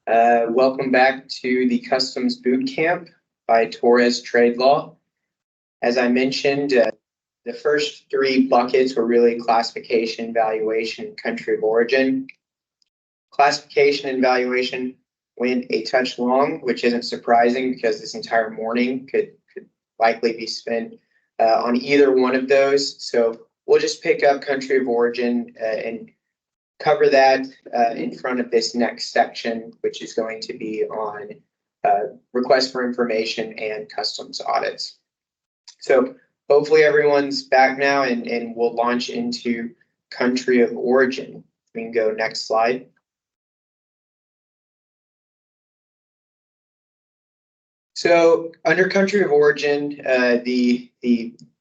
Welcome back to the Customs Bootcamp by Torres Trade Law. As I mentioned, the first three buckets were really classification, valuation, and country of origin. Classification and valuation went a touch long, which isn't surprising because this entire morning could likely be spent on either one of those. So we'll just pick up country of origin and cover that in front of this next section, which is going to be on request for information and customs audits. So hopefully everyone's back now and we'll launch into country of origin. We can go next slide. So under country of origin, the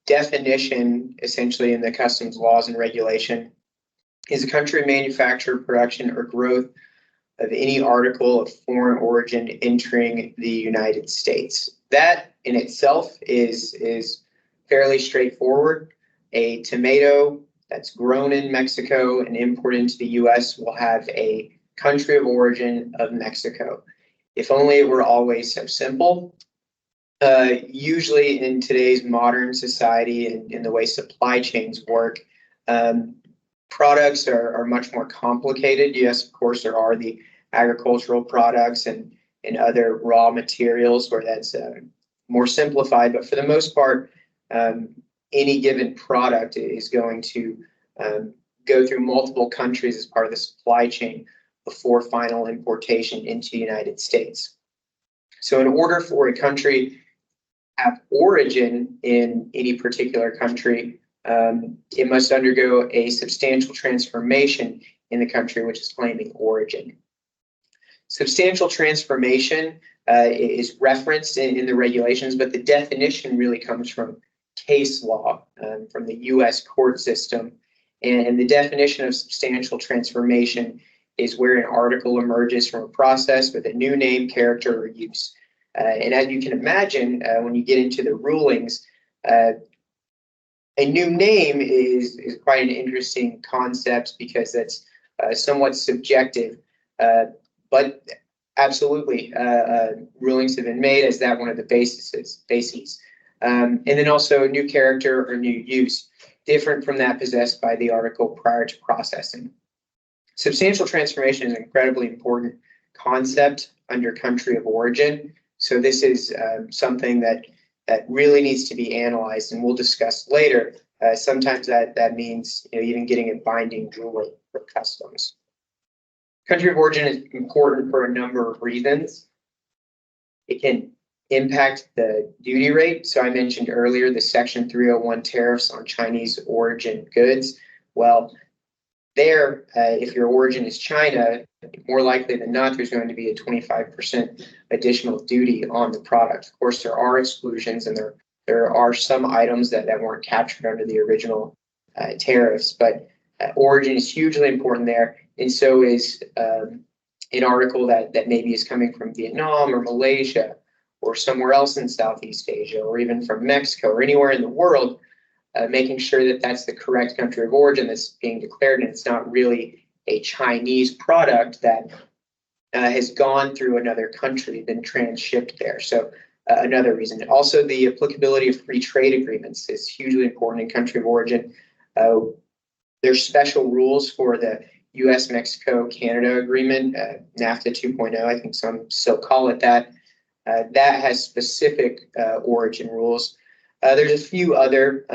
definition essentially in the customs laws and regulation is a country of manufacture, production, or growth of any article of foreign origin entering the United States. That in itself is fairly straightforward. A tomato that's grown in Mexico and imported into the US will have a country of origin of Mexico. If only it were always so simple. Usually in today's modern society and in the way supply chains work, products are much more complicated. Yes, of course, there are the agricultural products and other raw materials where that's more simplified. But for the most part, any given product is going to go through multiple countries as part of the supply chain before final importation into the United States. So in order for a country to have origin in any particular country, it must undergo a substantial transformation in the country which is claiming origin. Substantial transformation is referenced in the regulations, but the definition really comes from case law, from the US court system. And the definition of substantial transformation is where an article emerges from a process with a new name, character, or use. And as you can imagine, when you get into the rulings, a new name is quite an interesting concept because that's somewhat subjective, but absolutely rulings have been made as that one of the bases. And then also a new character or new use, different from that possessed by the article prior to processing. Substantial transformation is an incredibly important concept under country of origin. So this is something that really needs to be analyzed, and we'll discuss later. Sometimes that means even getting a binding ruling for customs. Country of origin is important for a number of reasons. It can impact the duty rate. So I mentioned earlier the Section 301 tariffs on Chinese origin goods. Well, there, if your origin is China, more likely than not, there's going to be a 25% additional duty on the product. Of course, there are exclusions, and there are some items that weren't captured under the original tariffs, but origin is hugely important there, and so is an article that maybe is coming from Vietnam or Malaysia or somewhere else in Southeast Asia, or even from Mexico or anywhere in the world. Making sure that that's the correct country of origin that's being declared, and it's not really a Chinese product that has gone through another country, been transshipped there. So another reason. Also, the applicability of free trade agreements is hugely important in country of origin. There's special rules for the U.S., Mexico, Canada agreement, NAFTA 2.0, I think some still call it that. That has specific origin rules. There's a few other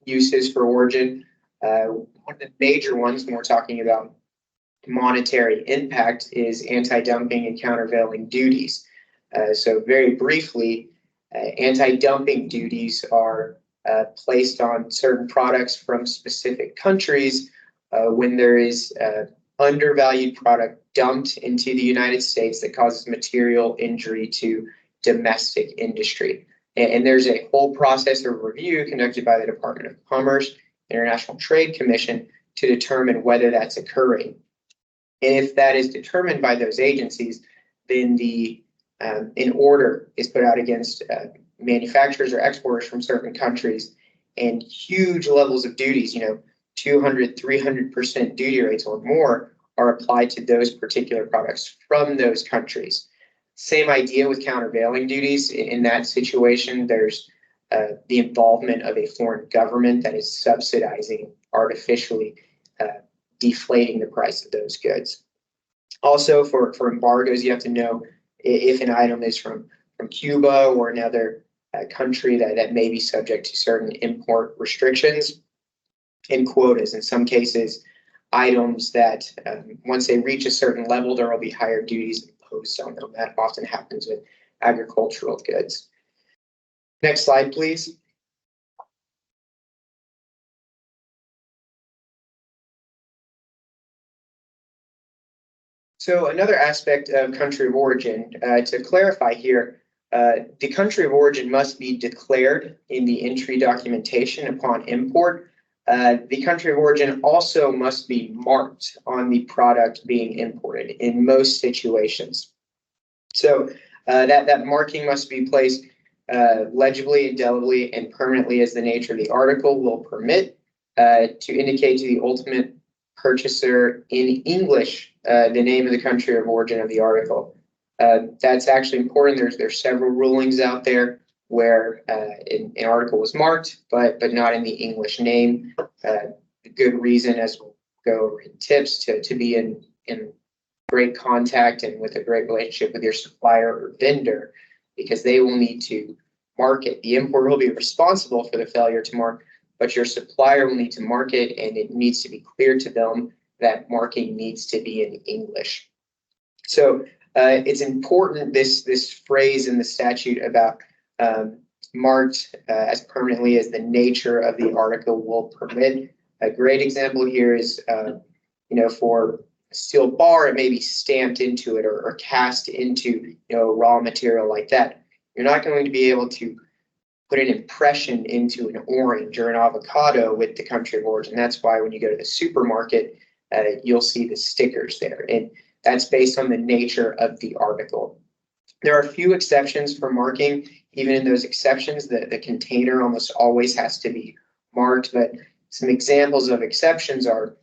uses for origin. One of the major ones when we're talking about monetary impact is anti-dumping and countervailing duties. So very briefly, anti-dumping duties are placed on certain products from specific countries when there is undervalued product dumped into the United States that causes material injury to domestic industry. And there's a whole process of review conducted by the Department of Commerce, International Trade Commission, to determine whether that's occurring. And if that is determined by those agencies, then an order is put out against manufacturers or exporters from certain countries, and huge levels of duties, 200, 300% duty rates or more are applied to those particular products from those countries. Same idea with countervailing duties. In that situation, there's the involvement of a foreign government that is subsidizing, artificially deflating the price of those goods. Also, for embargoes, you have to know if an item is from Cuba or another country that may be subject to certain import restrictions and quotas. In some cases, items that once they reach a certain level, there will be higher duties imposed on them. That often happens with agricultural goods. Next slide, please. So another aspect of country of origin, to clarify here, the country of origin must be declared in the entry documentation upon import. The country of origin also must be marked on the product being imported in most situations. So that marking must be placed legibly, indelibly, and permanently as the nature of the article will permit, to indicate to the ultimate purchaser in English the name of the country of origin of the article. That's actually important. There's several rulings out there where an article was marked, but not in the English name. Good reason, as we'll go over in tips, to be in great contact and with a great relationship with your supplier or vendor, because they will need to mark it. The importer will be responsible for the failure to mark, but your supplier will need to mark it, and it needs to be clear to them that marking needs to be in English. So it's important, this phrase in the statute about marked as permanently as the nature of the article will permit. A great example here is, for a steel bar, it may be stamped into it or cast into, raw material like that. You're not going to be able to put an impression into an orange or an avocado with the country of origin. That's why when you go to the supermarket, you'll see the stickers there. And that's based on the nature of the article. There are a few exceptions for marking. Even in those exceptions, the container almost always has to be marked. But some examples of exceptions are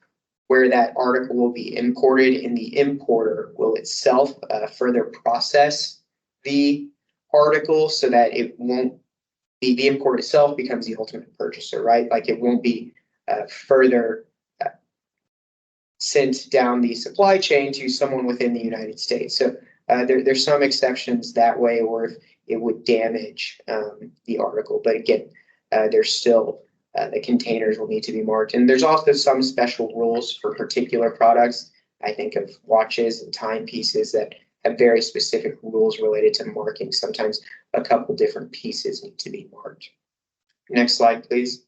where that article will be imported and the importer will itself further process the article so that it won't be, the import itself becomes the ultimate purchaser, right? Like it won't be further sent down the supply chain to someone within the United States. So there's some exceptions that way, or if it would damage the article. But again, there's still the containers will need to be marked. And there's also some special rules for particular products. I think of watches and timepieces that have very specific rules related to marking. Sometimes a couple different pieces need to be marked. Next slide, please.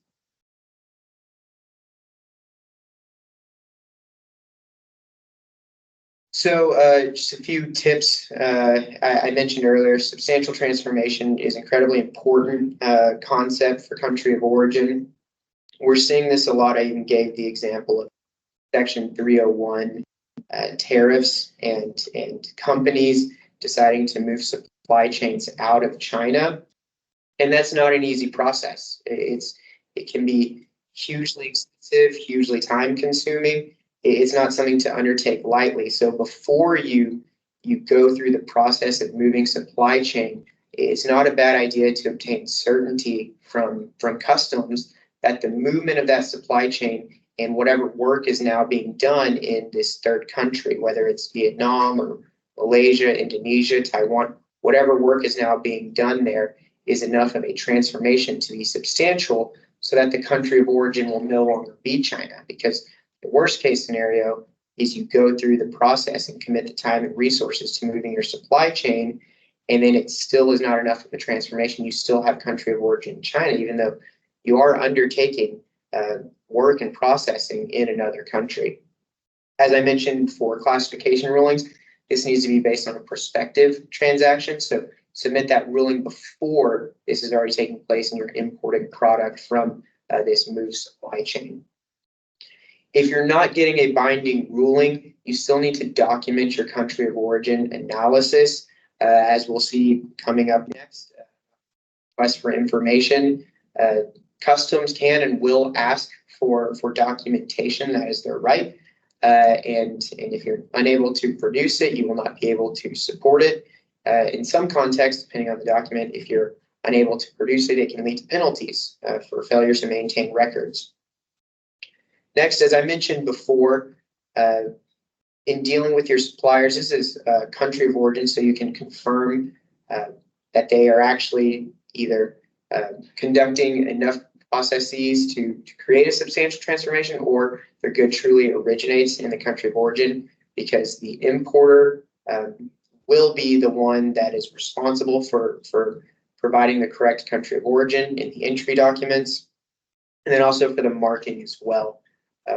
So just a few tips. I mentioned earlier, substantial transformation is incredibly important concept for country of origin. We're seeing this a lot. I even gave the example of Section 301 tariffs and companies deciding to move supply chains out of China. And that's not an easy process. It can be hugely expensive, hugely time consuming. It's not something to undertake lightly. So before you go through the process of moving supply chain, it's not a bad idea to obtain certainty from customs that the movement of that supply chain and whatever work is now being done in this third country, whether it's Vietnam or Malaysia, Indonesia, Taiwan, whatever work is now being done there is enough of a transformation to be substantial so that the country of origin will no longer be China. Because the worst case scenario is you go through the process and commit the time and resources to moving your supply chain, and then it still is not enough of a transformation. You still have country of origin China, even though you are undertaking work and processing in another country. As I mentioned, for classification rulings, this needs to be based on a prospective transaction. So submit that ruling before this is already taking place and you're importing product from this moved supply chain. If you're not getting a binding ruling, you still need to document your country of origin analysis, as we'll see coming up next. Request for information. Customs can and will ask for documentation. That is their right. and if you're unable to produce it, you will not be able to support it. In some contexts, depending on the document, if you're unable to produce it, it can lead to penalties for failure to maintain records. Next, as I mentioned before, in dealing with your suppliers, this is country of origin, so you can confirm that they are actually either conducting enough processes to create a substantial transformation, or their good truly originates in the country of origin, because the importer will be the one that is responsible for providing the correct country of origin in the entry documents, and then also for the marking as well.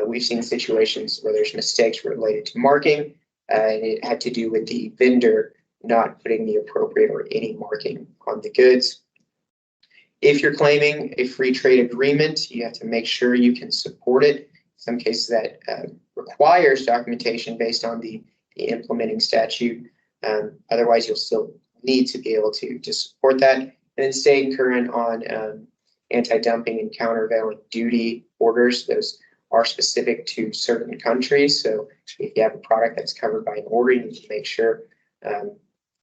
We've seen situations where there's mistakes related to marking, and it had to do with the vendor not putting the appropriate or any marking on the goods. If you're claiming a free trade agreement, you have to make sure you can support it. In some cases that requires documentation based on the implementing statute. Otherwise, you'll still need to be able to support that. And then staying current on anti-dumping and countervailing duty orders. Those are specific to certain countries. So if you have a product that's covered by an order, you need to make sure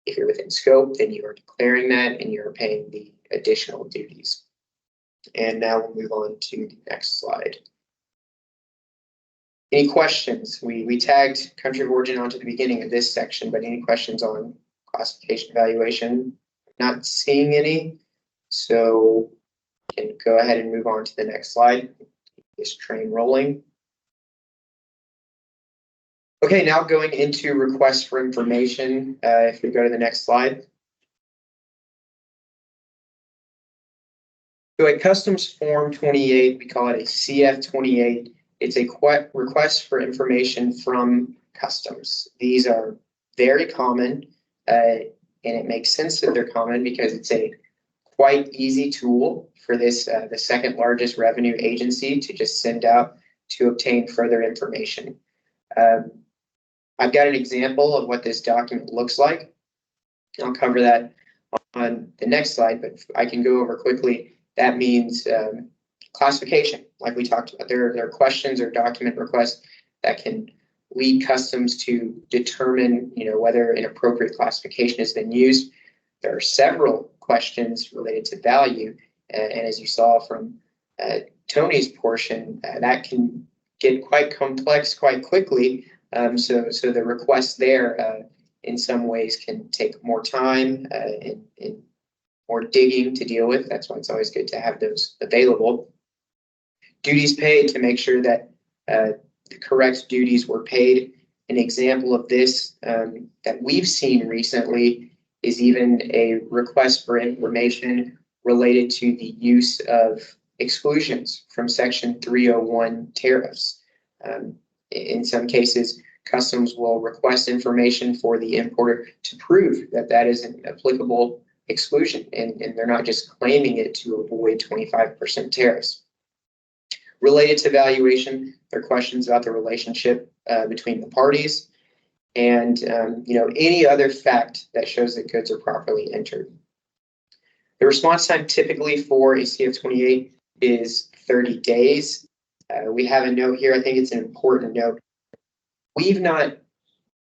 if you're within scope, then you are declaring that and you're paying the additional duties. And now we'll move on to the next slide. Any questions? We tagged country of origin onto the beginning of this section, but any questions on classification evaluation? Not seeing any, so we can go ahead and move on to the next slide. This train rolling. Okay, now going into requests for information. If we go to the next slide. So a customs form 28, we call it a CF28. It's a request for information from customs. These are very common, and it makes sense that they're common because it's a quite easy tool for this, the second largest revenue agency, to just send out to obtain further information. I've got an example of what this document looks like. I'll cover that on the next slide, but I can go over quickly. That means classification, like we talked about. There are questions or document requests that can lead customs to determine, whether an appropriate classification has been used. There are several questions related to value, and as you saw from Tony's portion, that can get quite complex quite quickly. So the request there, in some ways, can take more time and more digging to deal with. That's why it's always good to have those available. Duties paid, to make sure that the correct duties were paid. An example of this that we've seen recently is even a request for information related to the use of exclusions from Section 301 tariffs. In some cases, customs will request information for the importer to prove that that is an applicable exclusion, and they're not just claiming it to avoid 25% tariffs. Related to valuation, there are questions about the relationship between the parties and any other fact that shows that goods are properly entered. The response time typically for a CF28 is 30 days. We have a note here. I think it's an important note. We've not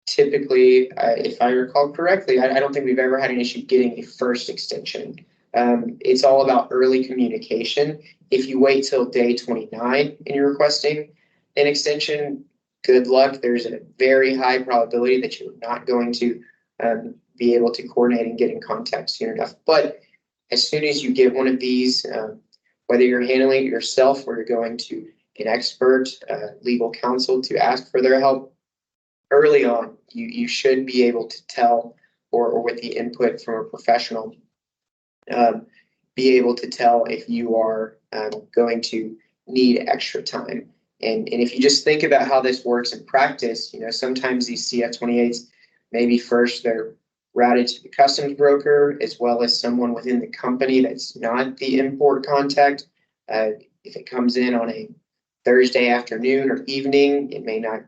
typically, if I recall correctly, I don't think we've ever had an issue getting a first extension. It's all about early communication. If you wait till day 29 and you're requesting an extension, good luck. There's a very high probability that you're not going to be able to coordinate and get in contact soon enough. But as soon as you get one of these, whether you're handling it yourself or you're going to an expert legal counsel to ask for their help, early on, you should be able to tell, or with the input from a professional, be able to tell if you are going to need extra time. And if you just think about how this works in practice, sometimes these CF28s, maybe first they're routed to the customs broker as well as someone within the company that's not the import contact. If it comes in on a Thursday afternoon or evening, it may not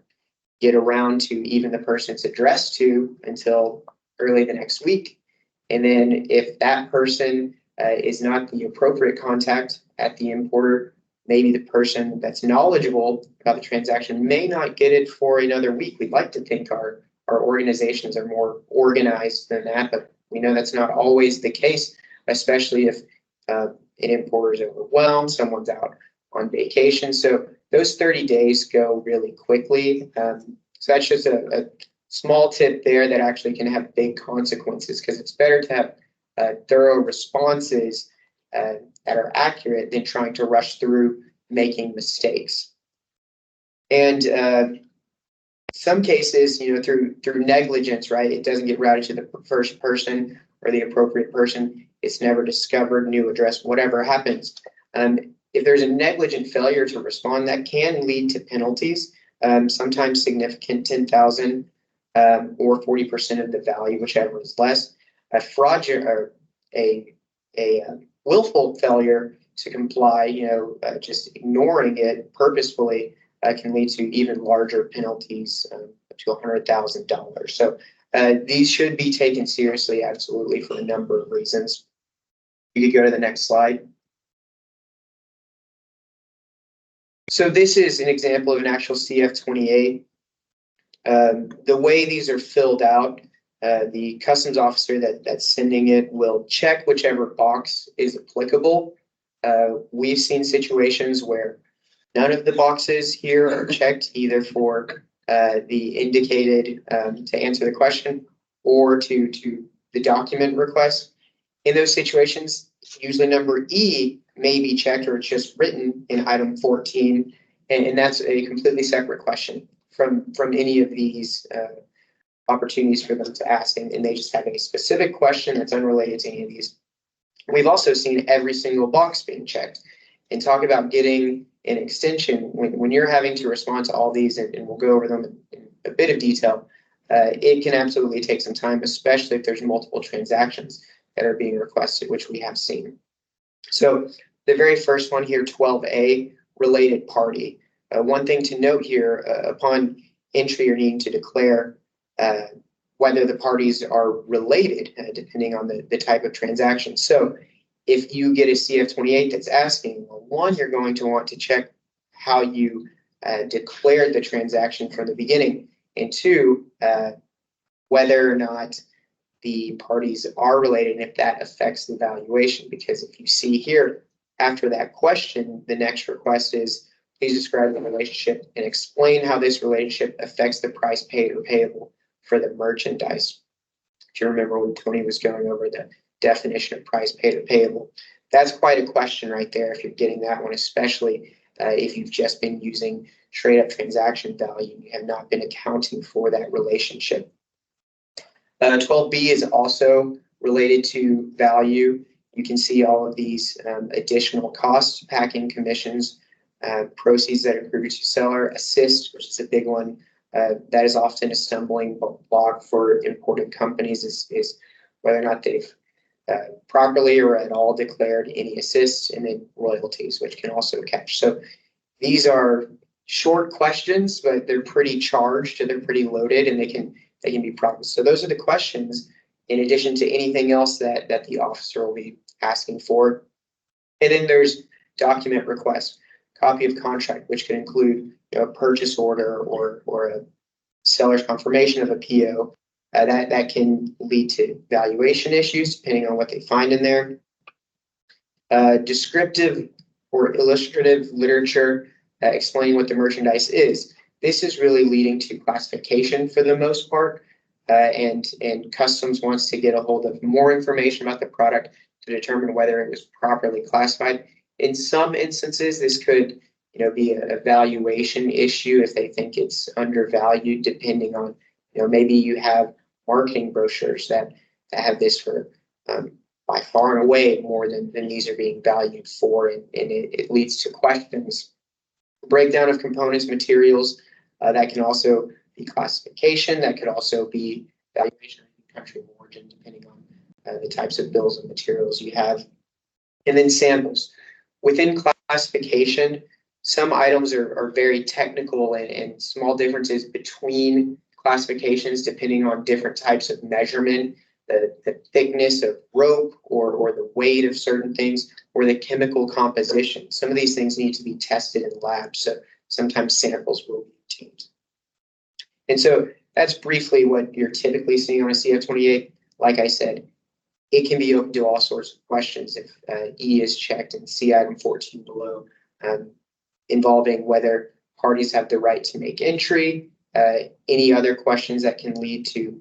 get around to even the person it's addressed to until early the next week. And then if that person is not the appropriate contact at the importer, maybe the person that's knowledgeable about the transaction may not get it for another week. We'd like to think our organizations are more organized than that, but we know that's not always the case, especially if an importer is overwhelmed, someone's out on vacation. So those 30 days go really quickly. So that's just a small tip there that actually can have big consequences, because it's better to have thorough responses that are accurate than trying to rush through making mistakes. And some cases, through negligence, right, it doesn't get routed to the first person or the appropriate person. It's never discovered, new address, whatever happens. If there's a negligent failure to respond, that can lead to penalties, sometimes significant, 10,000 or 40% of the value, whichever is less. A fraudulent or a willful failure to comply, just ignoring it purposefully, can lead to even larger penalties, up to $100,000. So these should be taken seriously, absolutely, for a number of reasons. You could go to the next slide. So this is an example of an actual CF-28. The way these are filled out, the customs officer that's sending it will check whichever box is applicable. We've seen situations where none of the boxes here are checked, either for the indicated to answer the question or to the document request. In those situations, usually number E may be checked, or it's just written in item 14, and that's a completely separate question from any of these opportunities for them to ask, and they just have a specific question that's unrelated to any of these. We've also seen every single box being checked. And talk about getting an extension when you're having to respond to all these, and we'll go over them in a bit of detail. It can absolutely take some time, especially if there's multiple transactions that are being requested, which we have seen. So the very first one here, 12A, related party. One thing to note here, upon entry, you're needing to declare whether the parties are related, depending on the type of transaction. So if you get a CF-28 that's asking, well, one, you're going to want to check how you declared the transaction from the beginning, and two, whether or not the parties are related, and if that affects the valuation. Because if you see here, after that question, the next request is, please describe the relationship and explain how this relationship affects the price paid or payable for the merchandise. If you remember when Tony was going over the definition of price paid or payable, that's quite a question right there if you're getting that one, especially if you've just been using straight up transaction value. You have not been accounting for that relationship. 12B is also related to value. You can see all of these additional costs, packing commissions, proceeds that accrue to seller, assist, which is a big one. That is often a stumbling block for imported companies, is whether or not they've properly or at all declared any assists, and then royalties, which can also catch. So these are short questions, but they're pretty charged, and they're pretty loaded, and they can be problems. So those are the questions, in addition to anything else that the officer will be asking for. And then there's document requests, copy of contract, which can include a purchase order or a seller's confirmation of a PO. That can lead to valuation issues depending on what they find in there. Descriptive or illustrative literature explaining what the merchandise is. This is really leading to classification for the most part, and customs wants to get a hold of more information about the product to determine whether it was properly classified. In some instances, this could be a valuation issue if they think it's undervalued, depending on, maybe you have marketing brochures that have this for by far and away more than these are being valued for, and it leads to questions. Breakdown of components, materials, that can also be classification, that could also be valuation of country of origin, depending on the types of bills and materials you have. And then samples. Within classification, some items are very technical, and small differences between classifications depending on different types of measurement the thickness of rope or the weight of certain things or the chemical composition. Some of these things need to be tested in labs, so sometimes samples will be obtained. And so that's briefly what you're typically seeing on a CF-28. Like I said, it can be open to all sorts of questions if E is checked and see item 14 below, involving whether parties have the right to make entry, any other questions that can lead to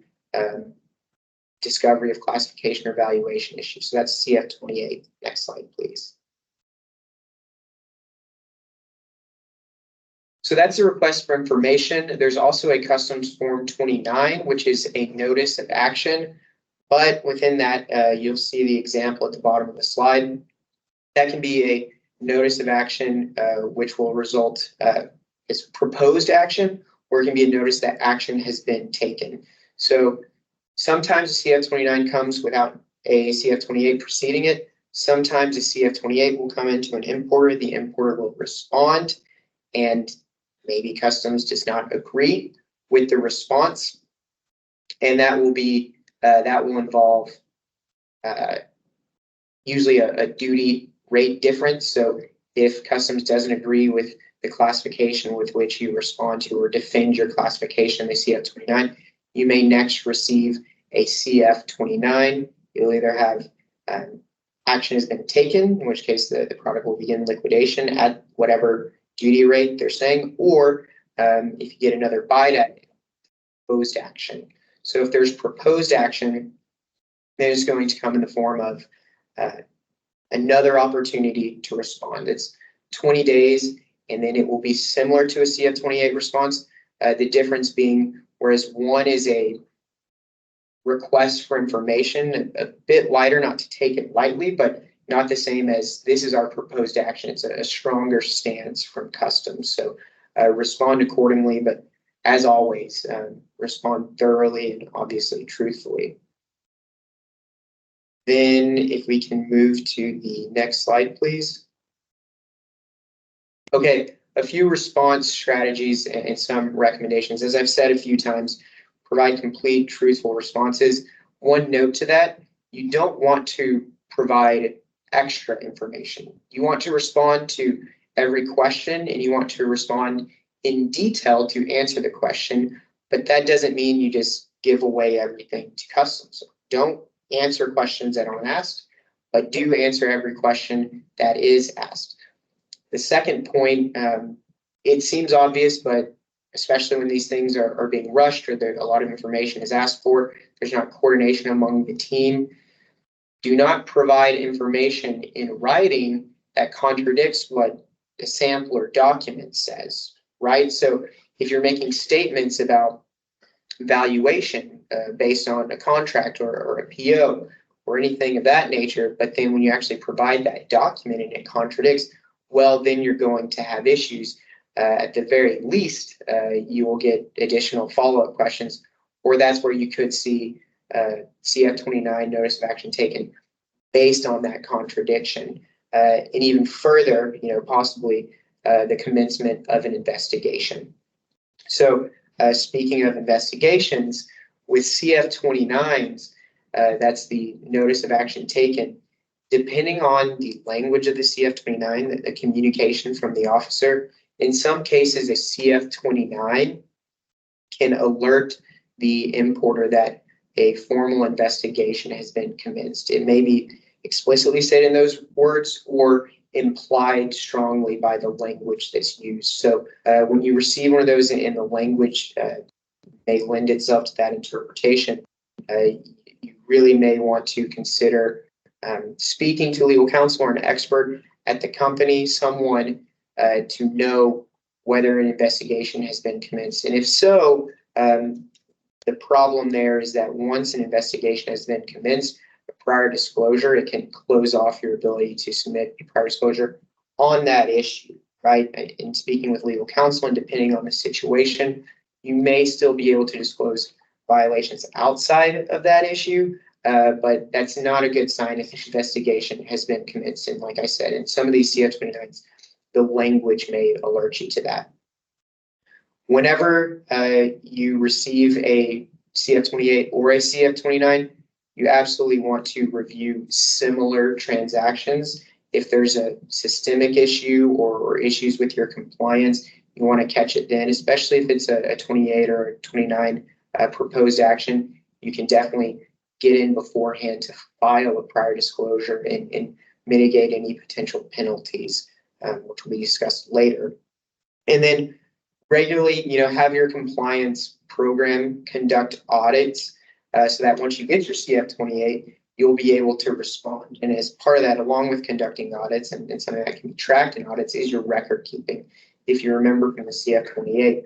discovery of classification or valuation issues. So that's CF-28. Next slide, please. So that's a request for information. There's also a customs form 29, which is a notice of action. But within that, you'll see the example at the bottom of the slide. That can be a notice of action, which will result as proposed action, or it can be a notice that action has been taken. So sometimes a CF-29 comes without a CF-28 preceding it. Sometimes a CF-28 will come into an importer. The importer will respond, and maybe customs does not agree with the response, and that will involve usually a duty rate difference. So if customs doesn't agree with the classification with which you respond to or defend your classification in the CF-29, you may next receive a CF-29. You'll either have action has been taken, in which case the product will begin liquidation at whatever duty rate they're saying, or if you get another bite at proposed action. So if there's proposed action, then it's going to come in the form of another opportunity to respond. It's 20 days, and then it will be similar to a CF-28 response. The difference being, whereas one is a request for information, a bit lighter, not to take it lightly, but not the same as this is our proposed action. It's a stronger stance from customs. So respond accordingly, but as always, respond thoroughly and obviously truthfully. Then if we can move to the next slide, please. Okay, a few response strategies and some recommendations. As I've said a few times, provide complete, truthful responses. One note to that, you don't want to provide extra information. You want to respond to every question, and you want to respond in detail to answer the question, but that doesn't mean you just give away everything to customs. Don't answer questions that aren't asked, but do answer every question that is asked. The second point, it seems obvious, but especially when these things are being rushed or a lot of information is asked for, there's not coordination among the team. Do not provide information in writing that contradicts what the sample or document says, right? So if you're making statements about valuation based on a contract or a PO or anything of that nature, but then when you actually provide that document and it contradicts, well, then you're going to have issues. At the very least, you will get additional follow-up questions, or that's where you could see CF-29 notice of action taken based on that contradiction. And even further, possibly the commencement of an investigation. So speaking of investigations, with CF-29s, that's the notice of action taken, depending on the language of the CF-29, the communication from the officer, in some cases, a CF-29 can alert the importer that a formal investigation has been commenced. It may be explicitly said in those words or implied strongly by the language that's used. So when you receive one of those in the language may lend itself to that interpretation, you really may want to consider speaking to legal counsel or an expert at the company, someone to know whether an investigation has been commenced. And if so, the problem there is that once an investigation has been commenced, a prior disclosure, it can close off your ability to submit a prior disclosure on that issue, right? In speaking with legal counsel and depending on the situation, you may still be able to disclose violations outside of that issue, but that's not a good sign if an investigation has been commenced. And like I said, in some of these CF-29s, the language may alert you to that. Whenever you receive a CF-28 or a CF-29, you absolutely want to review similar transactions. If there's a systemic issue or issues with your compliance, you want to catch it then, especially if it's a 28 or a 29 proposed action. You can definitely get in beforehand to file a prior disclosure and mitigate any potential penalties, which will be discussed later. And then regularly, have your compliance program conduct audits so that once you get your CF-28, you'll be able to respond. And as part of that, along with conducting audits and something that can be tracked in audits, is your record keeping. If you remember from the CF-28,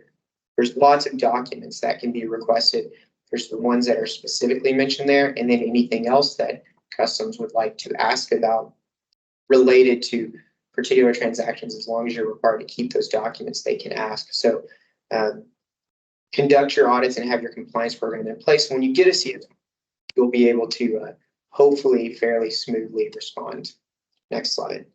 there's lots of documents that can be requested. There's the ones that are specifically mentioned there, and then anything else that Customs would like to ask about related to particular transactions. As long as you're required to keep those documents, they can ask. So conduct your audits and have your compliance program in place. When you get a CF, you'll be able to hopefully fairly smoothly respond. Next slide.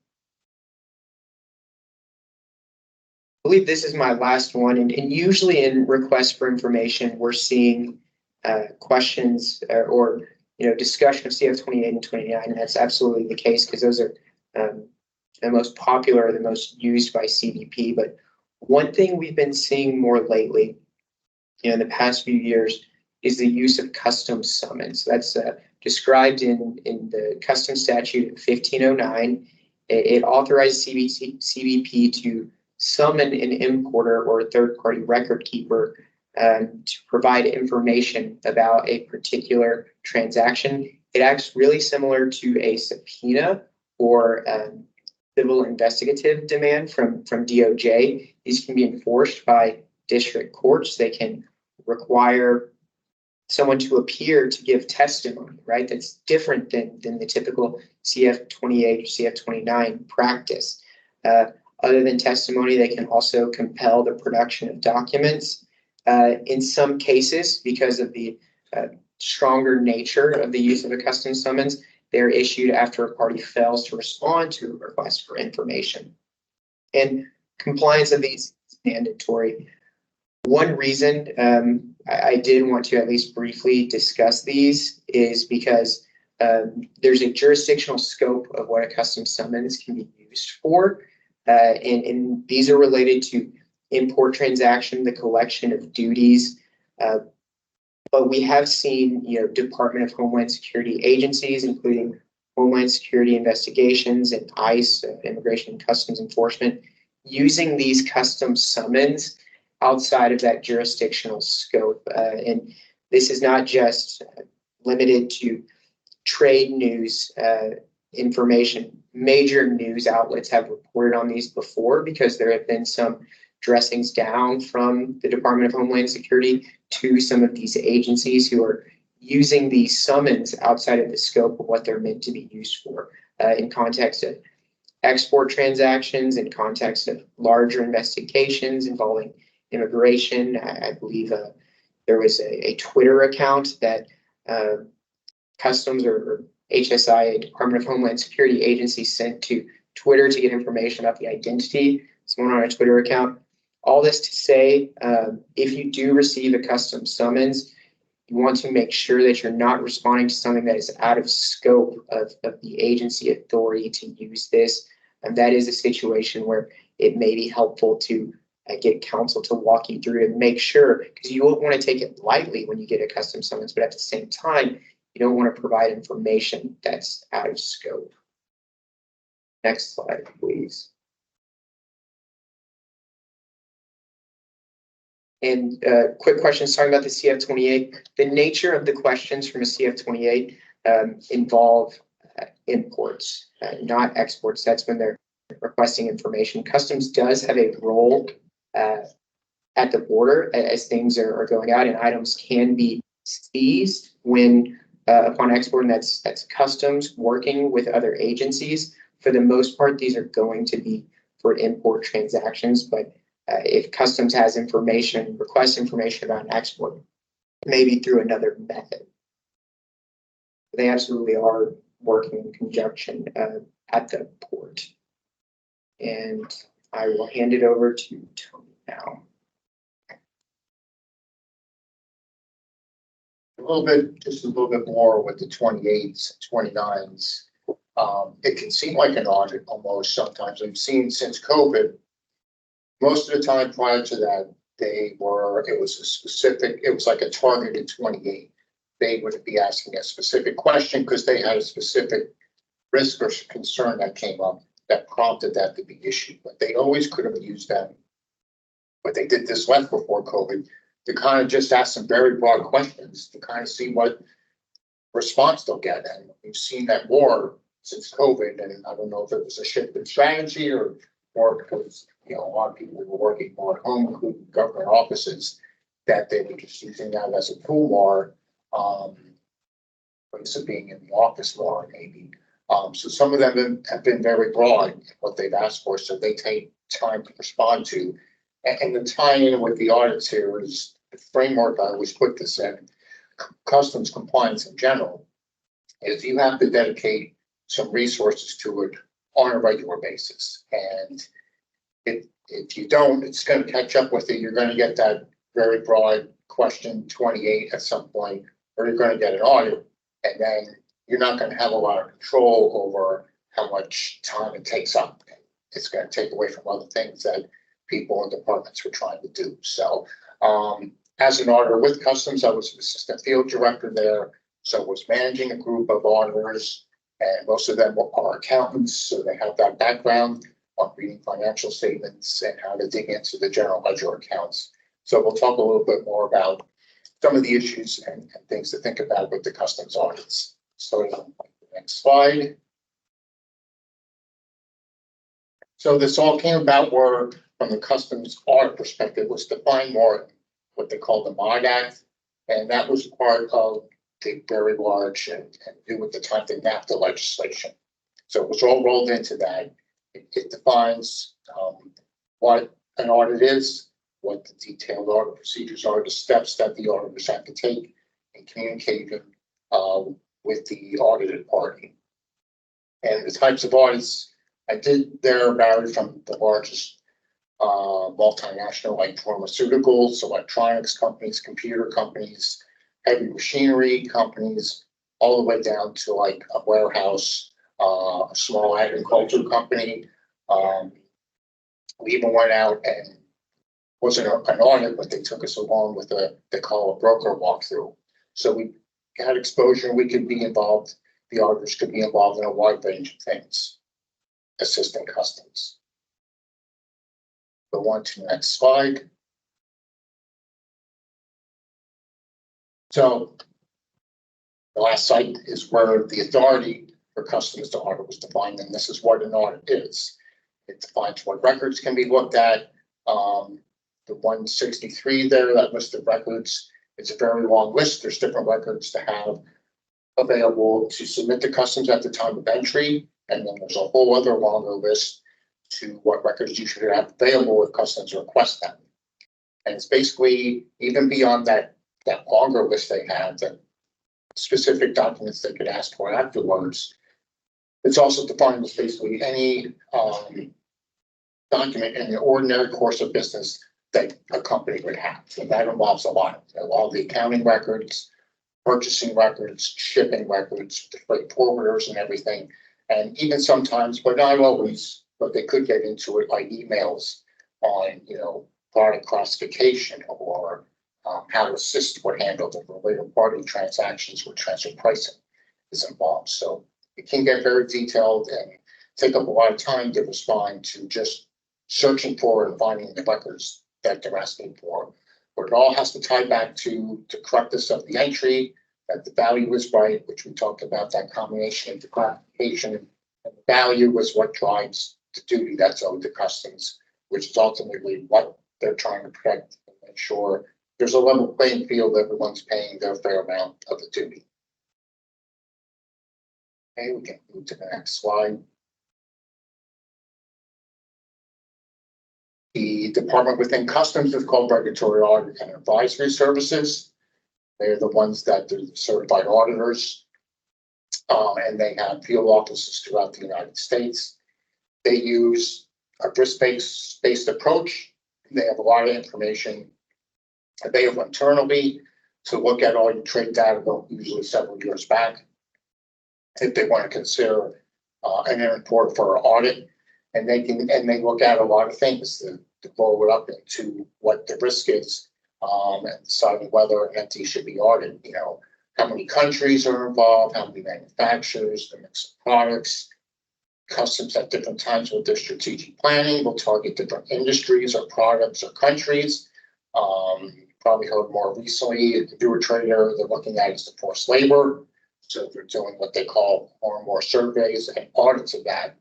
I believe this is my last one, and usually in requests for information, we're seeing questions or discussion of CF-28 and 29, and that's absolutely the case because those are the most popular, the most used by CBP. But one thing we've been seeing more lately, in the past few years, is the use of custom summons. That's described in the Custom Statute 1509. It authorizes CBP to summon an importer or a third-party record keeper to provide information about a particular transaction. It acts really similar to a subpoena or civil investigative demand from DOJ. These can be enforced by district courts. They can require someone to appear to give testimony, right? That's different than the typical CF-28 or CF-29 practice. Other than testimony, they can also compel the production of documents. In some cases, because of the stronger nature of the use of a custom summons, they're issued after a party fails to respond to a request for information. And compliance of these is mandatory. One reason I did want to at least briefly discuss these is because there's a jurisdictional scope of what a custom summons can be used for. And these are related to import transaction, the collection of duties. But we have seen, Department of Homeland Security agencies, including Homeland Security Investigations and ICE, Immigration and Customs Enforcement, using these custom summons outside of that jurisdictional scope. And this is not just limited to trade news information. Major news outlets have reported on these before because there have been some dressings down from the Department of Homeland Security to some of these agencies who are using these summons outside of the scope of what they're meant to be used for in context of export transactions, in context of larger investigations involving immigration. I believe there was a Twitter account that Customs or HSI, a Department of Homeland Security agency, sent to Twitter to get information about the identity, someone on a Twitter account. All this to say, if you do receive a custom summons, you want to make sure that you're not responding to something that is out of scope of the agency authority to use this. And that is a situation where it may be helpful to get counsel to walk you through and make sure, because you won't want to take it lightly when you get a custom summons, but at the same time, you don't want to provide information that's out of scope. Next slide, please. And quick questions talking about the CF-28. The nature of the questions from a CF-28 involve imports, not exports. That's when they're requesting information. Customs does have a role at the border as things are going out, and items can be seized when upon export, and that's Customs working with other agencies. For the most part, these are going to be for import transactions, but if Customs has information, requests information about an export, maybe through another method. They absolutely are working in conjunction at the port. And I will hand it over to Tony now. just a little bit more with the 28s, 29s. It can seem like an audit almost sometimes. We've seen since COVID, most of the time prior to that, it was like a targeted 28. They would be asking a specific question because they had a specific risk or concern that came up that prompted that to be issued. But they always could have used them. But they did this left before COVID to kind of just ask some very broad questions to kind of see what response they'll get. And we've seen that more since COVID. And I don't know if it was a shift in strategy or more because, a lot of people were working more at home, including government offices, that they were just using that as a tool more, instead of being in the office more, maybe. So some of them have been very broad in what they've asked for, so they take time to respond to. And the tie-in with the audits here is the framework I always put this in, customs compliance in general, is you have to dedicate some resources to it on a regular basis. And if you don't, it's going to catch up with you. You're going to get that very broad question 28 at some point, or you're going to get an audit, and then you're not going to have a lot of control over how much time it takes up. It's going to take away from other things that people and departments were trying to do. So as an auditor with customs, I was an assistant field director there. So I was managing a group of auditors, and most of them are accountants. So they have that background on reading financial statements and how to dig into the general ledger accounts. So we'll talk a little bit more about some of the issues and things to think about with the customs audits. So the next slide. So this all came about where, from the customs audit perspective, was to find more what they call the MOD Act, and that was part of the very large and new at the time the NAFTA legislation. So it was all rolled into that. It defines what an audit is, what the detailed audit procedures are, the steps that the auditors have to take in communicating with the audited party. And the types of audits I did there varied from the largest multinational like pharmaceuticals, electronics companies, computer companies, heavy machinery companies, all the way down to like a warehouse, a small agriculture company. We even went out and wasn't an audit, but they took us along with they call a broker walkthrough. So we had exposure. We could be involved. The auditors could be involved in a wide range of things, assisting customs. Go on to the next slide. So the last site is where the authority for customs to audit was defined, and this is what an audit is. It defines what records can be looked at. The 163 there, that list of records, it's a very long list. There's different records to have available to submit to customs at the time of entry, and then there's a whole other longer list to what records you should have available if customs request them. And it's basically even beyond that longer list they have, the specific documents they could ask for afterwards. It's also defined as basically any document in the ordinary course of business that a company would have. So that involves a lot. All the accounting records, purchasing records, shipping records, the freight forwarders and everything. And even sometimes, but not always, but they could get into it like emails on, product classification or how assist would handle the related party transactions where transfer pricing is involved. So it can get very detailed and take up a lot of time to respond to just searching for and finding the records that they're asking for. But it all has to tie back to the correctness of the entry, that the value is right, which we talked about, that combination of the classification and the value was what drives the duty that's owed to customs, which is ultimately what they're trying to protect and make sure there's a level playing field, everyone's paying their fair amount of the duty. Okay, we can move to the next slide. The department within customs is called Regulatory Audit and Advisory Services. They're the ones that do the certified auditors, and they have field offices throughout the United States. They use a risk-based approach. They have a lot of information available internally. to look at all your trade data, go usually several years back. If they want to consider an import for an audit, and they look at a lot of things to roll it up into what the risk is, and deciding whether an entity should be audited. You know, how many countries are involved, how many manufacturers, the mix of products, customs at different times with their strategic planning will target different industries or products or countries. Probably heard more recently, if you do a trade area, they're looking at is the forced labor. So they're doing what they call more and more surveys and audits of that.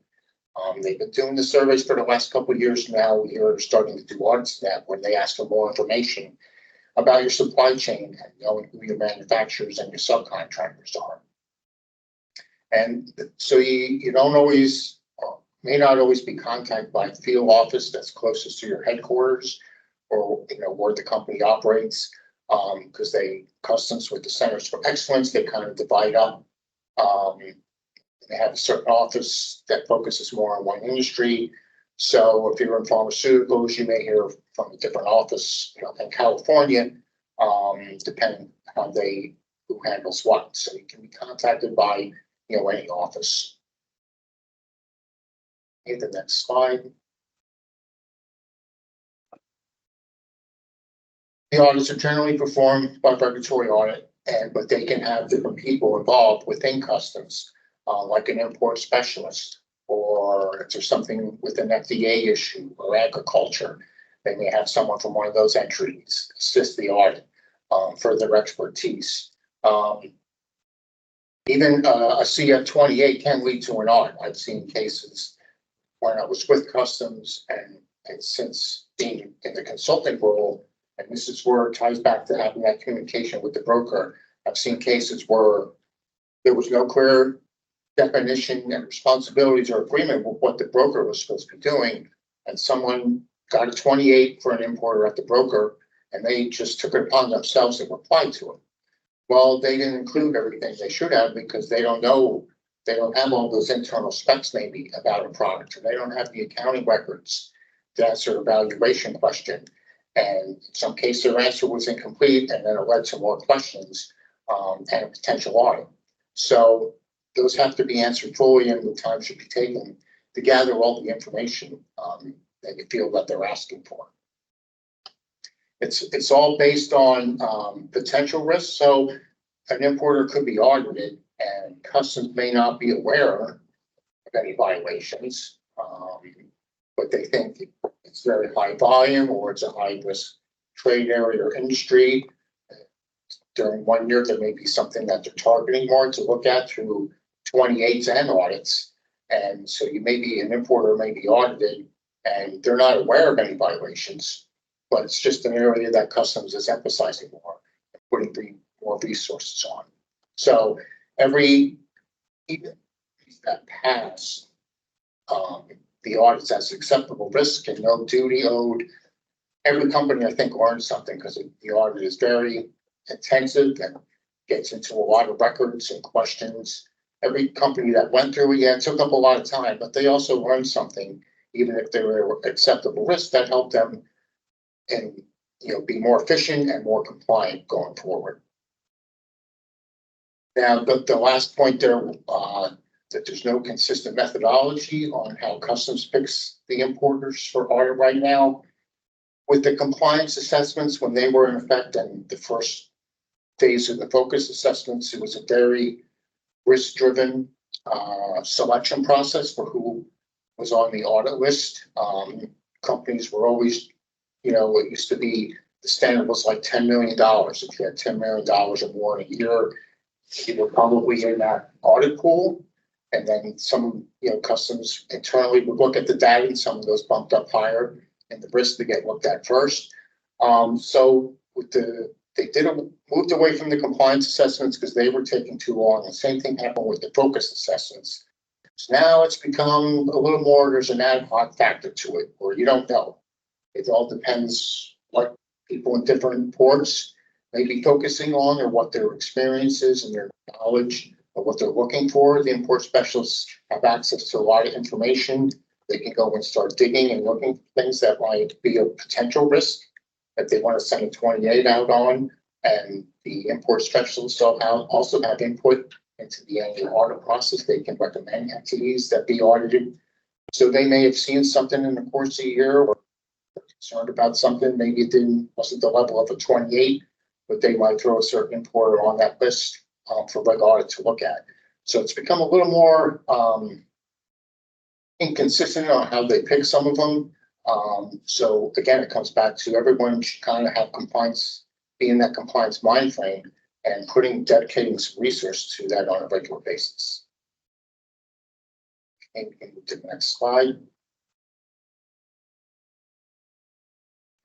They've been doing the surveys for the last couple of years now. We're starting to do audits of that when they ask for more information about your supply chain and knowing who your manufacturers and your subcontractors are. And so you don't always, may not always be contacted by a field office that's closest to your headquarters or, you know, where the company operates, because customs with the centers for excellence, they kind of divide up. They have a certain office that focuses more on one industry. So if you're in pharmaceuticals, you may hear from a different office, you know, in California, depending on who handles what. So you can be contacted by, you know, any office. Okay, the next slide. The audits are generally performed by regulatory audit, but they can have different people involved within customs, like an import specialist, or if there's something with an FDA issue or agriculture, they may have someone from one of those entries assist the audit for their expertise. Even a CF-28 can lead to an audit. I've seen cases when I was with customs and since being in the consulting role, and this is where it ties back to having that communication with the broker. I've seen cases where there was no clear definition and responsibilities or agreement with what the broker was supposed to be doing, and someone got a 28 for an importer at the broker, and they just took it upon themselves to reply to it. Well, they didn't include everything they should have because they don't know, they don't have all those internal specs maybe about a product, or they don't have the accounting records to answer a valuation question. And in some cases, their answer was incomplete, and then it led to more questions and a potential audit. So those have to be answered fully, and the time should be taken to gather all the information that you feel that they're asking for. It's all based on potential risks. So an importer could be audited, and customs may not be aware of any violations, but they think it's very high volume or it's a high risk trade area or industry. During 1 year, there may be something that they're targeting more to look at through 28s and audits. And so you may be an importer, may be audited, and they're not aware of any violations, but it's just an area that customs is emphasizing more, putting more resources on. So even that pass the audits as acceptable risk and no duty owed. Every company, I think, learns something because the audit is very intensive and gets into a lot of records and questions. Every company that went through it, yeah, it took up a lot of time, but they also learned something, even if they were acceptable risks, that helped them and, you know, be more efficient and more compliant going forward. Now, the last point there, that there's no consistent methodology on how customs picks the importers for audit right now. With the compliance assessments, when they were in effect and the first phase of the focus assessments, it was a very risk-driven selection process for who was on the audit list. Companies were always, you know, it used to be the standard was like $10 million. If you had $10 million or more in a year, you were probably in that audit pool. And then some, you know, customs internally would look at the data, and some of those bumped up higher in the risk to get looked at first. So with they moved away from the compliance assessments because they were taking too long. The same thing happened with the focus assessments. So now it's become a little more, there's an ad hoc factor to it, or you don't know. It all depends what people in different ports may be focusing on, or what their experience is and their knowledge of what they're looking for. The import specialists have access to a lot of information. They can go and start digging and looking for things that might be a potential risk that they want to send a 28 out on, And the import specialists also have input into the annual audit process. They can recommend entities that be audited. So they may have seen something in the course of a year or concerned about something. Maybe it wasn't the level of a 28, but they might throw a certain importer on that list for reg audit to look at. So it's become a little more inconsistent on how they pick some of them. So again, it comes back to everyone should kind of have compliance, be in that compliance mind frame and dedicating some resource to that on a regular basis. Okay, we can move to the next slide.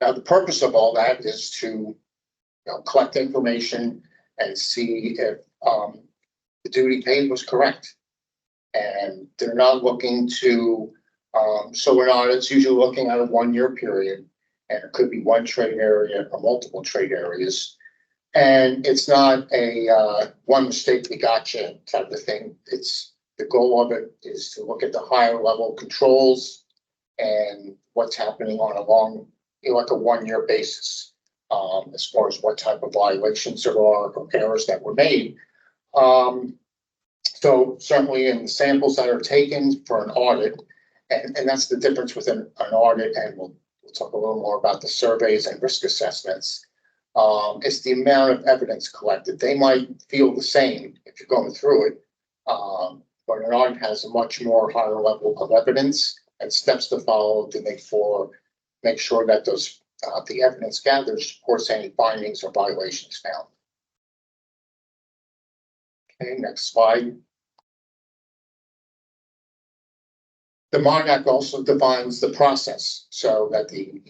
Now, the purpose of all that is to collect information and see if the duty paid was correct. And they're not looking to, so in audits, usually looking at a 1-year period, and it could be one trade area or multiple trade areas. And it's not a one mistake we gotcha type of thing. It's the goal of it is to look at the higher level controls and what's happening on like a 1-year basis, as far as what type of violations there are or errors that were made. So certainly in the samples that are taken for an audit, and that's the difference within an audit, and we'll talk a little more about the surveys and risk assessments. It's the amount of evidence collected. They might feel the same if you're going through it, but an audit has a much more higher level of evidence and steps to follow to make sure that the evidence gathered supports any findings or violations found. Okay, next slide. The MON Act also defines the process so that the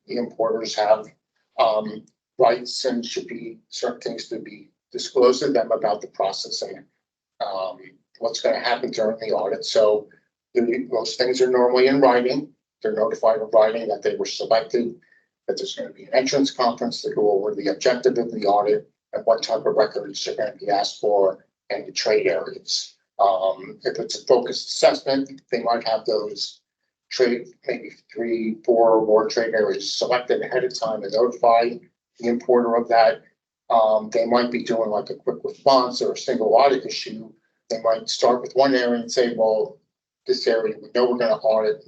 importers have rights and should be certain things to be disclosed to them about the process and what's going to happen during the audit. So those things are normally in writing. They're notified in writing that they were selected, that there's going to be an entrance conference to go over the objective of the audit and what type of records are going to be asked for and the trade areas. If it's a focused assessment, they might have those maybe 3, 4 or more trade areas selected ahead of time and notify the importer of that. They might be doing like a quick response or a single audit issue. They might start with one area and say, well, this area we know we're going to audit,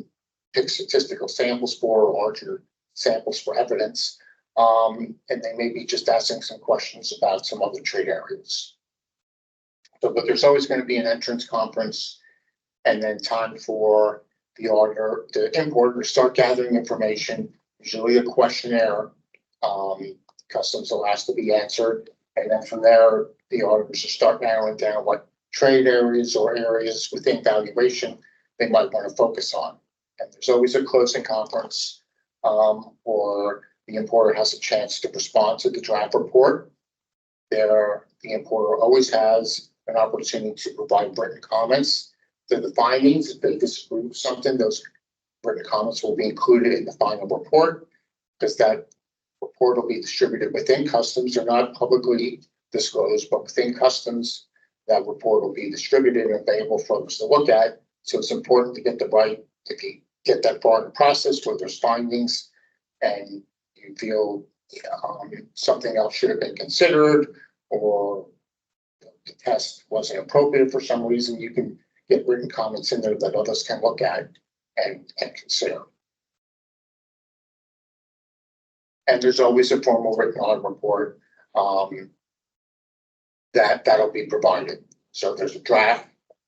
pick statistical samples for larger samples for evidence. And they may be just asking some questions about some other trade areas. So, but there's always going to be an entrance conference and then time for the auditor, the importer to start gathering information, usually a questionnaire. Customs will ask to be answered. And then from there, the auditors will start narrowing down what trade areas or areas within valuation they might want to focus on. And there's always a closing conference or the importer has a chance to respond to the draft report. The importer always has an opportunity to provide written comments to the findings. If they disagree with something, those written comments will be included in the final report because that report will be distributed within customs. They're not publicly disclosed, but within customs, that report will be distributed and available for folks to look at. So it's important to get get that far in the process where there's findings and you feel something else should have been considered or the test wasn't appropriate for some reason, you can get written comments in there that others can look at and consider. And there's always a formal written audit report that'll be provided. So there's a draft,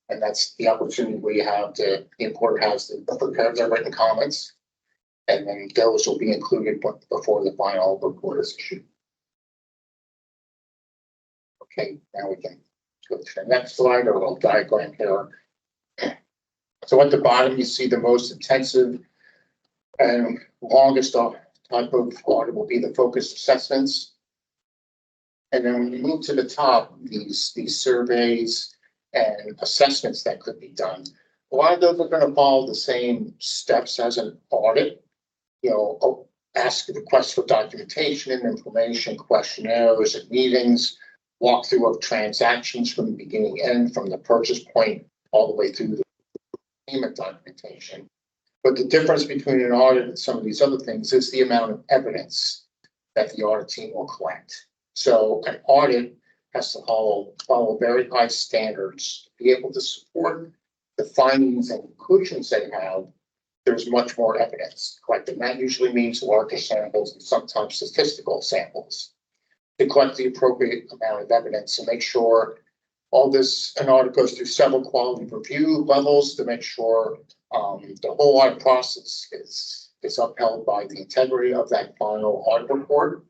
and that's the opportunity where you have the importer has to prepare their written comments, and then those will be included before the final report is issued. Okay, now we can go to the next slide, or a little diagram here. So at the bottom, you see the most intensive and longest type of audit will be the focused assessments. And then when you move to the top, these surveys and assessments that could be done, a lot of those are going to follow the same steps as an audit. Ask the request for documentation and information, questionnaires and meetings, walkthrough of transactions from the beginning end, from the purchase point all the way through the payment documentation. But the difference between an audit and some of these other things is the amount of evidence that the audit team will collect. So an audit has to follow very high standards to be able to support the findings and conclusions they have. There's much more evidence collected. That usually means larger samples and sometimes statistical samples to collect the appropriate amount of evidence and make sure all this, an audit goes through several quality review levels to make sure the whole audit process is upheld by the integrity of that final audit report,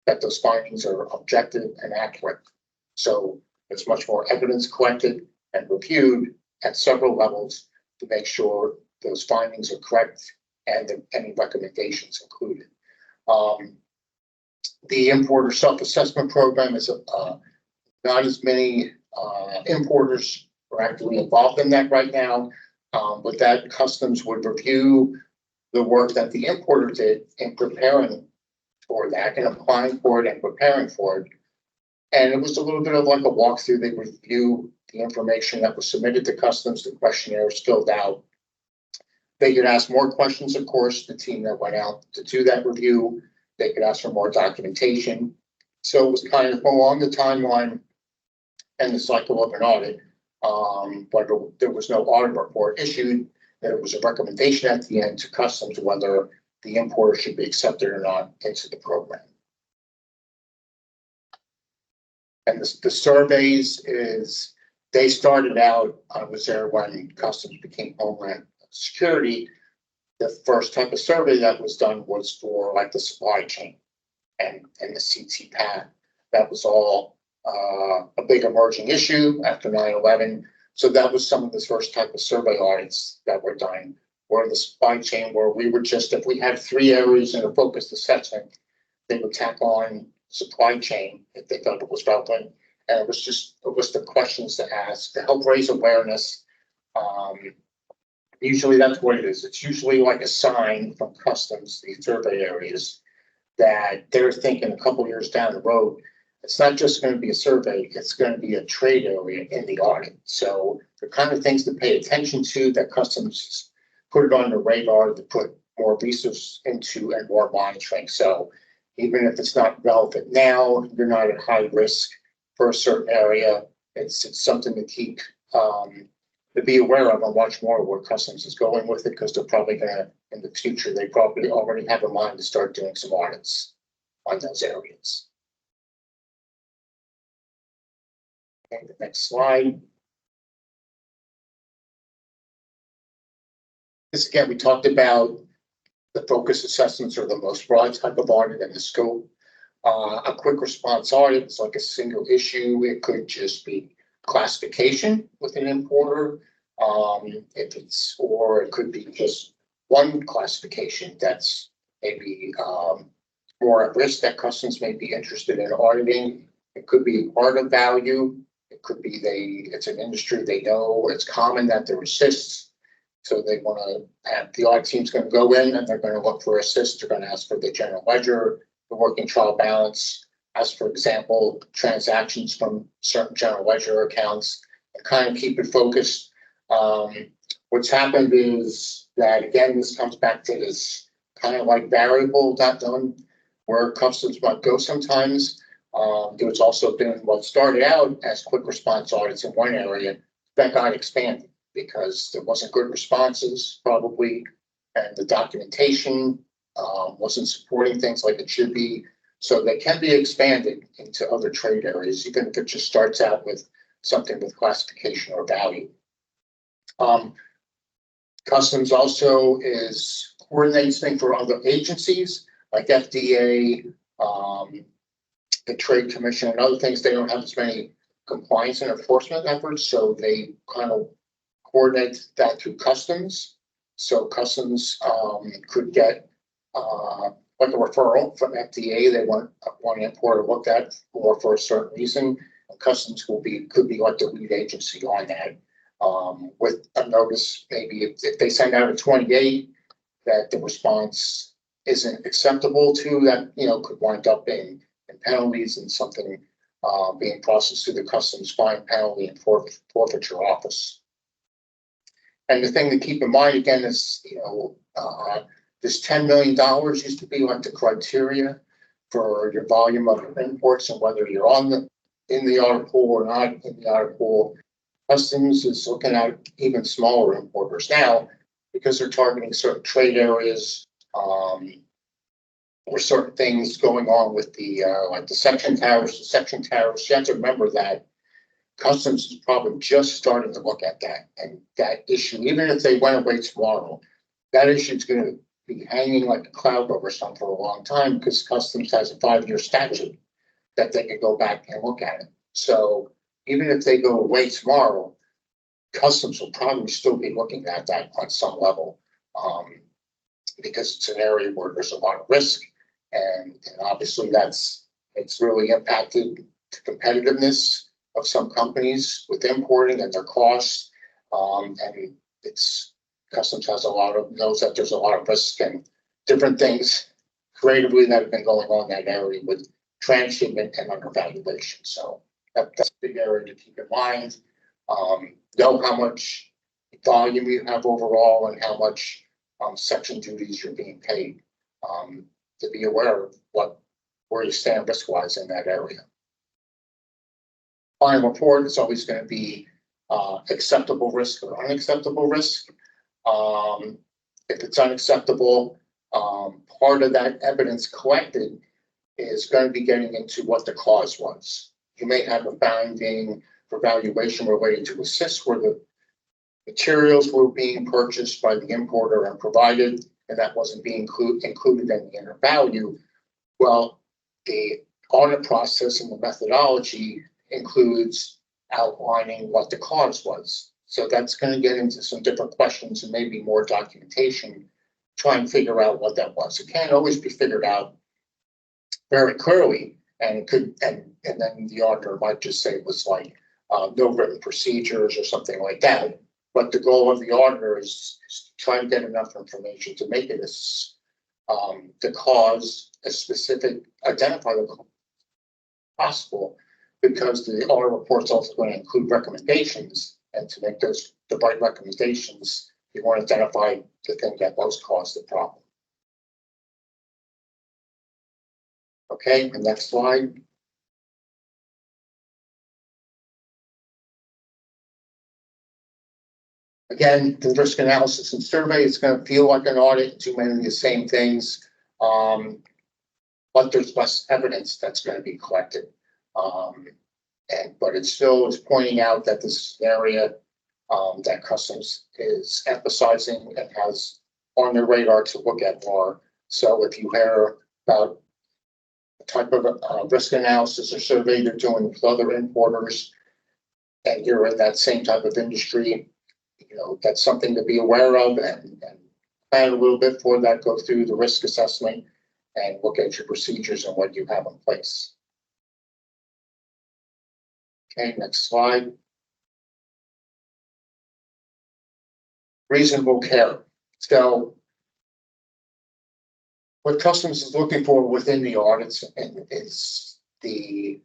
that those findings are objective and accurate. So there's much more evidence collected and reviewed at several levels to make sure those findings are correct and that any recommendations included. The importer self-assessment program is not as many importers are actively involved in that right now, but that customs would review the work that the importer did in preparing for that and applying for it and preparing for it. And it was a little bit of like a walkthrough. They review the information that was submitted to customs, the questionnaires filled out. They could ask more questions, of course, the team that went out to do that review. They could ask for more documentation. So it was kind of along the timeline and the cycle of an audit. But there was no audit report issued. There was a recommendation at the end to customs whether the importer should be accepted or not into the program. And the surveys is, they started out, I was there when customs became Homeland Security. The first type of survey that was done was for like the supply chain and the CT path. That was all a big emerging issue after 9/11. So that was some of the first type of survey audits that were done, where the supply chain, where we were just, if we had 3 areas in a focused assessment, they would tack on supply chain if they thought it was relevant. And it was the questions to ask to help raise awareness. Usually that's what it is. It's usually like a sign from customs, these survey areas, that they're thinking a couple years down the road, it's not just going to be a survey, it's going to be a trade area in the audit. So the kind of things to pay attention to, that customs put it on the radar to put more resources into and more monitoring. So even if it's not relevant now, you're not at high risk for a certain area. It's something to keep to be aware of and watch more where customs is going with it, because they're probably gonna, in the future, they probably already have in mind to start doing some audits on those areas. Okay, the next slide. This again, we talked about the focus assessments are the most broad type of audit in the scope. A quick response audit is like a single issue. It could just be classification with an importer. If it's, or it could be just one classification that's maybe more at risk that customs may be interested in auditing. It could be part of value. It could be it's an industry they know, it's common that there assists. So they want to have, the audit team's going to go in and they're going to look for assists. They're going to ask for the general ledger, the working trial balance, as for example, transactions from certain general ledger accounts, and kind of keep it focused. What's happened is that, again, this comes back to this kind of like variable not done where customs might go sometimes. There's also been what started out as quick response audits in one area that got expanded because there wasn't good responses probably, and the documentation wasn't supporting things like it should be. So they can be expanded into other trade areas, even if it just starts out with something with classification or value. Customs also coordinates things for other agencies like FDA, the Trade Commission, and other things. They don't have as many compliance and enforcement efforts, so they kind of coordinate that through customs. So customs could get like a referral from FDA. They want an importer looked at for a certain reason. And customs could be like the lead agency on that, with a notice. Maybe if they send out a 28 that the response isn't acceptable to, that could wind up in penalties and something being processed through the customs fine, penalty, and forfeiture office. And the thing to keep in mind again is, this $10 million used to be like the criteria for your volume of imports and whether you're in the audit pool or not in the audit pool. Customs is looking at even smaller importers now because they're targeting certain trade areas, or certain things going on with the like the section tariffs. The section tariffs, you have to remember that Customs is probably just starting to look at that, and that issue, even if they went away tomorrow, that issue is going to be hanging like a cloud over something for a long time because Customs has a 5-year statute that they can go back and look at it. So even if they go away tomorrow, Customs will probably still be looking at that on some level, because it's an area where there's a lot of risk, and obviously it's really impacted the competitiveness of some companies with importing and their costs. And Customs knows that there's a lot of risk and different things creatively that have been going on in that area with transshipment and undervaluation. So that's a big area to keep in mind. Know how much volume you have overall and how much section duties you're being paid, to be aware of where you stand risk-wise in that area. Final report is always going to be acceptable risk or unacceptable risk. If it's unacceptable, part of that evidence collected is going to be getting into what the cause was. You may have a finding for valuation related to assist where the materials were being purchased by the importer and provided, and that wasn't being included in the inner value. Well, the audit process and the methodology includes outlining what the cause was. So that's going to get into some different questions and maybe more documentation, try and figure out what that was. It can't always be figured out very clearly, and it could, and then the auditor might just say it was like no written procedures or something like that. But the goal of the auditor is to try and get enough information to make it as the cause as specific, identify the cause possible, because the audit report's also going to include recommendations, and to make those the right recommendations, you want to identify the thing that most caused the problem. Okay, the next slide. Again, the risk analysis and survey is going to feel like an audit, too many of the same things, but there's less evidence that's going to be collected. But it still is pointing out that this is an area that Customs is emphasizing and has on their radar to look at more. So if you hear about the type of risk analysis or survey they're doing with other importers, and you're in that same type of industry, you know, that's something to be aware of, and plan a little bit for that, go through the risk assessment and look at your procedures and what you have in place. Okay, next slide. Reasonable care. So what Customs is looking for within the audits and is the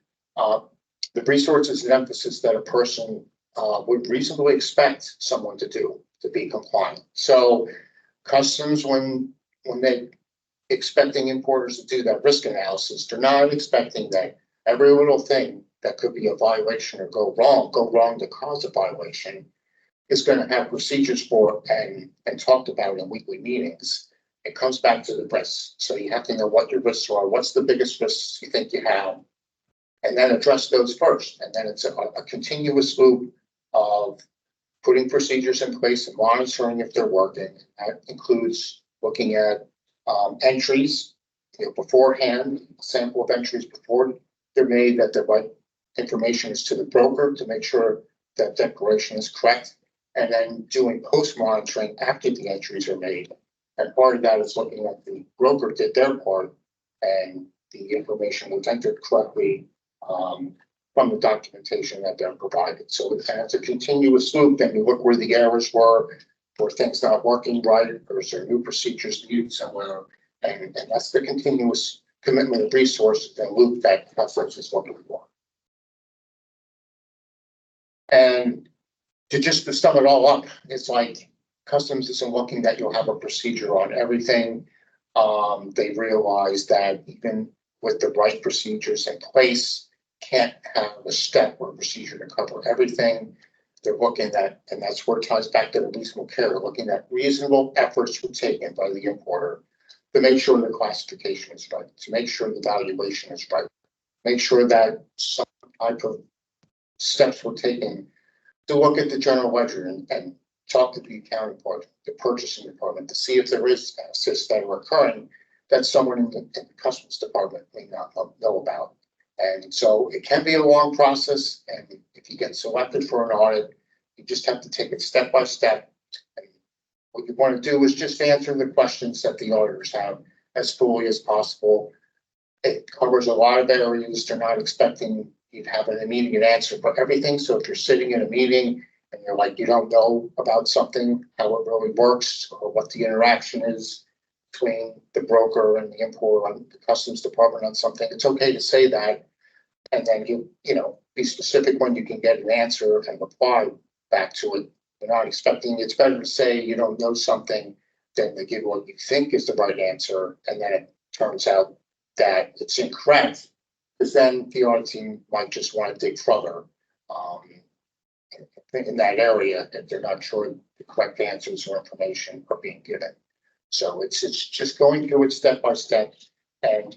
resources and emphasis that a person would reasonably expect someone to do to be compliant. So Customs, when they expecting importers to do that risk analysis, they're not expecting that every little thing that could be a violation or go wrong to cause a violation is going to have procedures for and talked about in weekly meetings. It comes back to the risks. So you have to know what your risks are, what's the biggest risks you think you have, and then address those first. And then it's a continuous loop of putting procedures in place and monitoring if they're working. That includes looking at entries, beforehand, a sample of entries before they're made, that the right information is to the broker to make sure that declaration is correct, and then doing post-monitoring after the entries are made. And part of that is looking at the broker did their part and the information was entered correctly from the documentation that they're provided. So it's a continuous loop. Then you look where the errors were things not working right, or is there new procedures needed somewhere, and that's the continuous commitment of resources and loop that Customs is looking for. And to sum it all up, it's like Customs isn't looking that you'll have a procedure on everything. They realize that even with the right procedures in place. Can't have a step or procedure to cover everything. They're looking at, and that's where it ties back to the reasonable care, looking at reasonable efforts were taken by the importer to make sure the classification is right, to make sure the valuation is right, make sure that some type of steps were taken to look at the general ledger and talk to the accounting department, the purchasing department, to see if there is assets that are occurring that someone in the customs department may not know about. And so it can be a long process, and if you get selected for an audit, you just have to take it step by step. And what you want to do is just answer the questions that the auditors have as fully as possible. It covers a lot of areas. They're not expecting you to have an immediate answer for everything. So if you're sitting in a meeting and you're like, you don't know about something, how it really works, or what the interaction is between the broker and the importer and the customs department on something, it's okay to say that. And then you know, be specific when you can get an answer and reply back to it. You're not expecting, it's better to say you don't know something than to give what you think is the right answer. And then it turns out that it's incorrect, because then the audit team might just want to dig further in that area if they're not sure the correct answers or information are being given. So it's just going through it step by step. And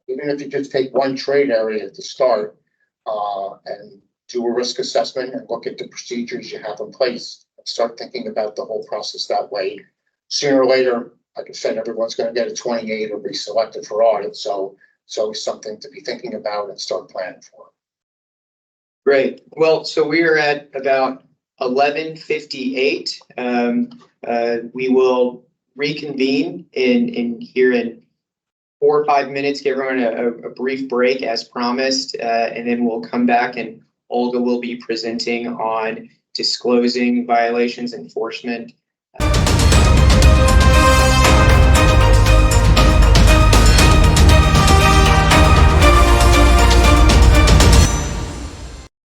even if you just take one trade area to start and do a risk assessment and look at the procedures you have in place and start thinking about the whole process that way, sooner or later, like I said, everyone's going to get a 28 or be selected for audit. So it's always something to be thinking about and start planning for. Great. Well, so we are at about 11:58. We will reconvene in here in 4 or 5 minutes, give everyone a brief break as promised, and then we'll come back and Olga will be presenting on disclosing violations enforcement.